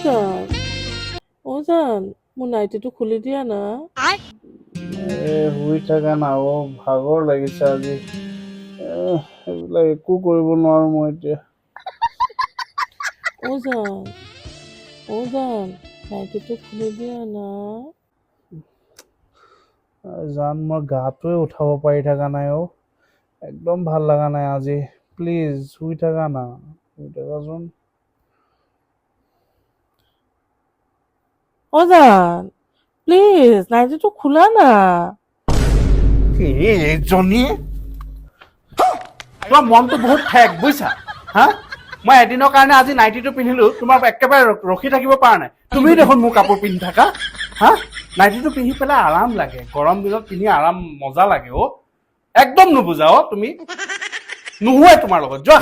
জান ও জান মোৰ নাইটিটো খুলি দিয়া না শুই থাকা না ভাগৰ লাগিছে আজি এইবিলাক একো কৰিব নোৱাৰো মই এতিয়া ও জান নাইটিটো খুলি দিয়া না জান মই গাটোৱে উঠাব পাৰি থকা নাই একদম ভাল লগা নাই আজি প্লিজ শুই থাকা না শুই থাকাচোন ও জান প্লিজ নাইটিটো খোলা না এইজনীয়ে তোমাৰ মনটো বহুত ঠেক বুজিছা হা মই এদিনৰ কাৰণে আজি নাইটিটো পিন্ধিলো তোমাৰ একেবাৰে ৰখি থাকিব পৰা নাই তুমি দেখোন মোৰ কাপোৰ পিন্ধি থাকা হা নাইটিটো পিন্ধি পেলাই আৰাম লাগে গৰম দিনত পিন্ধি আৰাম মজা লাগে একদম নুবুজা তুমি নোহোৱাই তোমাৰ লগত যোৱা